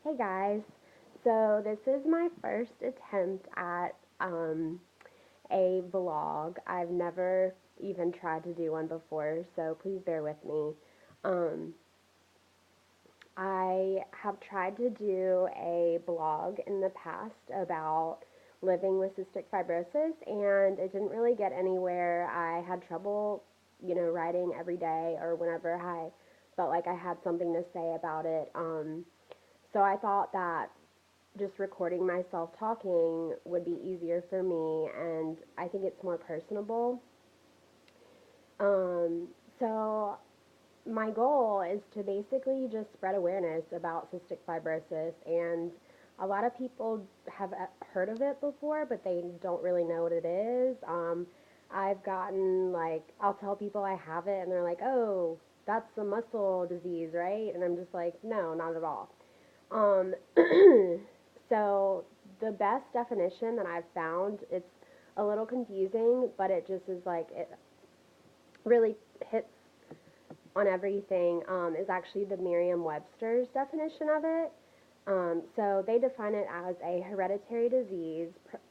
Hey guys, so this is my first attempt at a vlog. I've never even tried to do one before, so please bear with me. Um, I have tried to do a blog in the past about living with cystic fibrosis, and it didn't really get anywhere. I had trouble, writing every day or whenever I felt like I had something to say about it. So I thought that just recording myself talking would be easier for me, and I think it's more personable. Um, so my goal is to basically just spread awareness about cystic fibrosis, and a lot of people have heard of it before, but they don't really know what it is. I've gotten, like, I'll tell people I have it, and they're like, oh, that's a muscle disease, right? And I'm just like, no, not at all. Um, so the best definition that I've found, it's a little confusing, but it just is like, it really hits on everything, is actually the Merriam-Webster's definition of it. So they define it as a hereditary disease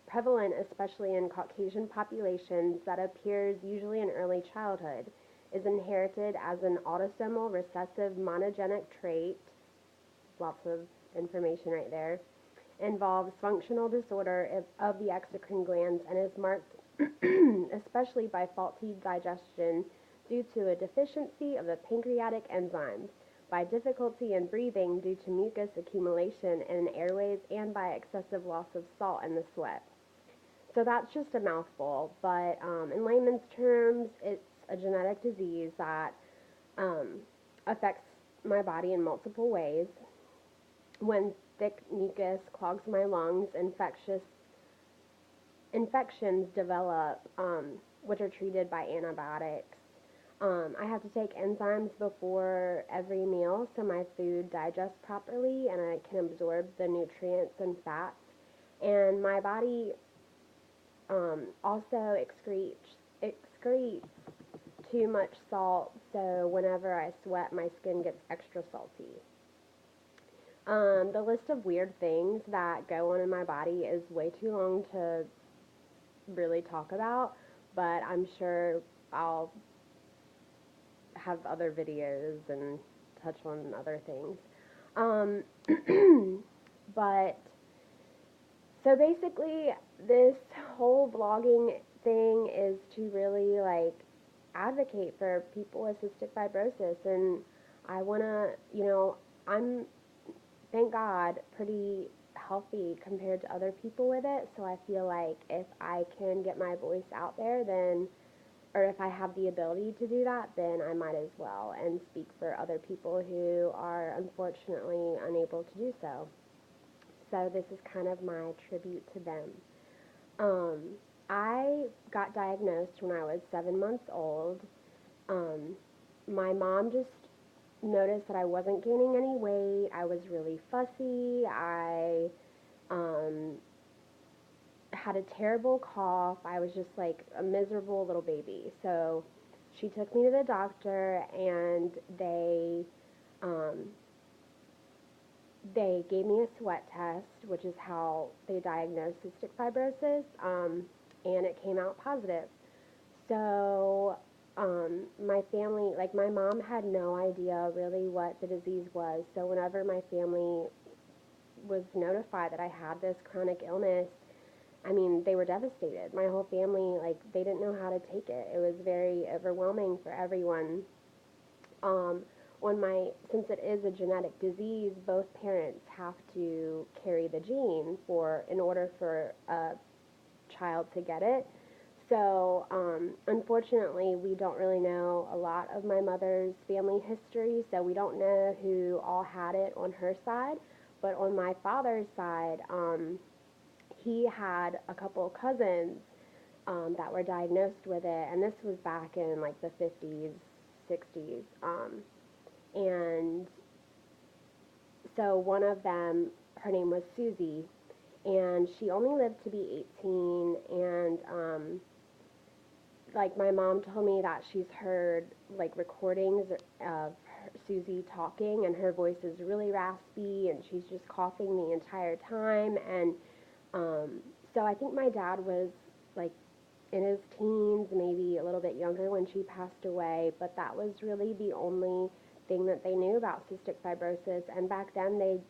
prevalent especially in Caucasian populations that appears usually in early childhood, is inherited as an autosomal recessive monogenic trait, lots of information right there, involves functional disorder of the exocrine glands and is marked especially by faulty digestion due to a deficiency of the pancreatic enzymes, by difficulty in breathing due to mucus accumulation in airways, and by excessive loss of salt in the sweat. So that's just a mouthful, but in layman's terms, it's a genetic disease that um, affects my body in multiple ways. When thick mucus clogs my lungs, infections develop, which are treated by antibiotics. I have to take enzymes before every meal so my food digests properly and I can absorb the nutrients and fats. And my body also excretes too much salt, so whenever I sweat, my skin gets extra salty. The list of weird things that go on in my body is way too long to really talk about, but I'm sure I'll have other videos and touch on other things. Um, but so basically, this whole vlogging thing is to really like advocate for people with cystic fibrosis, and I want to, I'm, thank God, pretty healthy compared to other people with it, so I feel like if I can get my voice out there, then, or if I have the ability to do that, then I might as well and speak for other people who are unfortunately unable to do so. So this is kind of my tribute to them. Um, I got diagnosed when I was 7 months old. Um, my mom just noticed that I wasn't gaining any weight. I was really fussy. I um, had a terrible cough. I was just like a miserable little baby. So she took me to the doctor, and um, they gave me a sweat test, which is how they diagnosed cystic fibrosis, and it came out positive. So my family, like my mom had no idea really what the disease was. So whenever my family was notified that I had this chronic illness, I mean, they were devastated. My whole family, like, they didn't know how to take it. It was very overwhelming for everyone. Um, since it is a genetic disease, both parents have to carry the gene in order for a child to get it. So, unfortunately, we don't really know a lot of my mother's family history, so we don't know who all had it on her side. But on my father's side, he had a couple cousins that were diagnosed with it, and this was back in like the 50s, 60s. And so one of them, her name was Susie, and she only lived to be 18, and like my mom told me that she's heard like recordings of Susie talking, and her voice is really raspy, and she's just coughing the entire time. And um, so I think my dad was like in his teens, maybe a little bit younger when she passed away, but that was really the only thing that they knew about cystic fibrosis. And back then,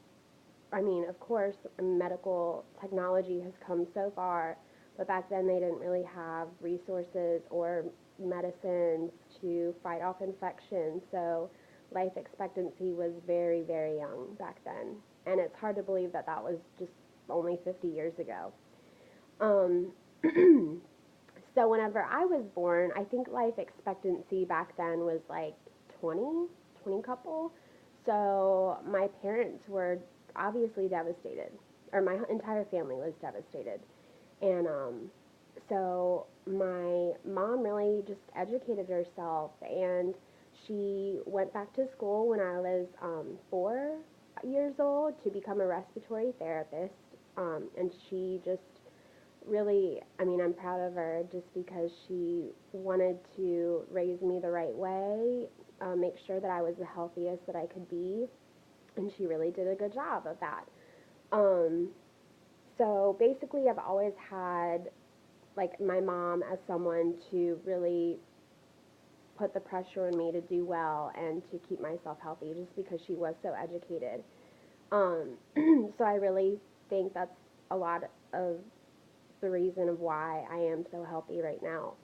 I mean, of course, medical technology has come so far, but back then they didn't really have resources or medicines to fight off infection. So life expectancy was very, very young back then. And it's hard to believe that that was just only 50 years ago. Um, so whenever I was born, I think life expectancy back then was like 20, 20 couple. So my parents were obviously devastated, or my entire family was devastated. And so my mom really just educated herself, and she went back to school when I was 4 years old to become a respiratory therapist. And she just really, I mean, I'm proud of her just because she wanted to raise me the right way, make sure that I was the healthiest that I could be, and she really did a good job of that. Um, so basically, I've always had like my mom as someone to really put the pressure on me to do well and to keep myself healthy just because she was so educated. Um, so I really think that's a lot of the reason of why I am so healthy right now.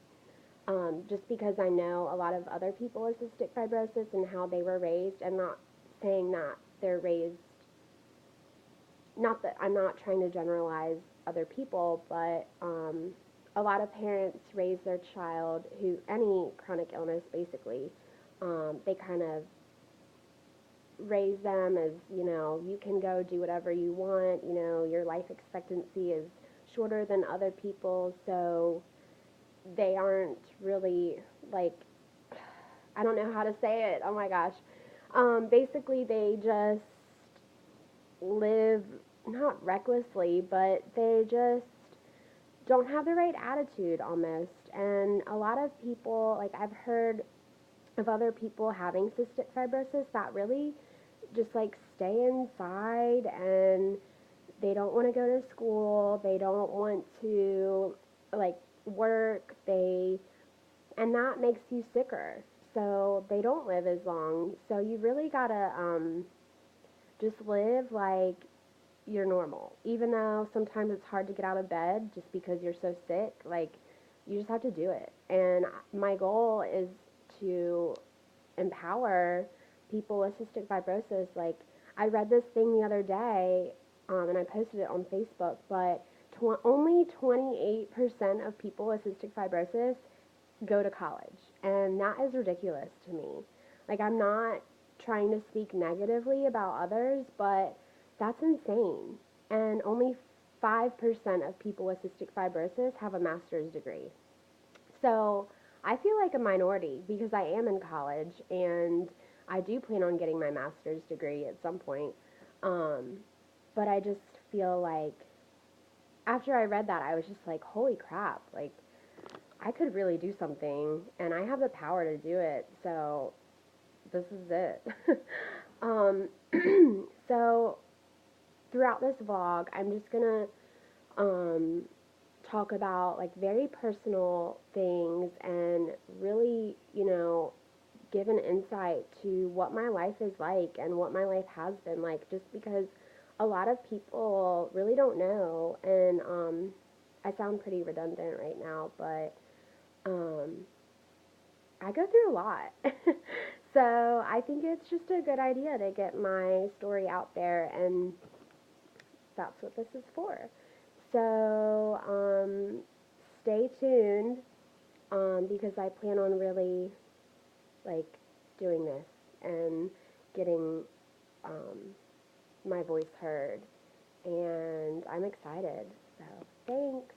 Just because I know a lot of other people with cystic fibrosis and how they were raised, and not saying that they're raised, not that I'm not trying to generalize other people, but a lot of parents raise their child who, any chronic illness basically, they kind of raise them as, you know, you can go do whatever you want, you know, your life expectancy is shorter than other people's, so they aren't really like, I don't know how to say it, oh my gosh. Basically, they just live not recklessly, but they just don't have the right attitude almost. And a lot of people, like I've heard of other people having cystic fibrosis that really just like stay inside, and they don't want to go to school, they don't want to like work, and that makes you sicker. So they don't live as long. So you really gotta just live like you're normal. Even though sometimes it's hard to get out of bed just because you're so sick, like you just have to do it. And my goal is to empower people with cystic fibrosis. Like I read this thing the other day, and I posted it on Facebook, but only 28% of people with cystic fibrosis go to college. And that is ridiculous to me. Like, I'm not trying to speak negatively about others, but that's insane. And only 5% of people with cystic fibrosis have a master's degree. So I feel like a minority because I am in college and I do plan on getting my master's degree at some point. Um, but I just feel like after I read that, I was just like, holy crap, like I could really do something and I have the power to do it. So this is it. um, so throughout this vlog, I'm just gonna um, talk about like very personal things and really, you know, give an insight to what my life is like and what my life has been like, just because a lot of people really don't know. And I sound pretty redundant right now, but um, I go through a lot. So I think it's just a good idea to get my story out there, and that's what this is for. So stay tuned because I plan on really like doing this and getting um, my voice heard, and I'm excited. So thanks.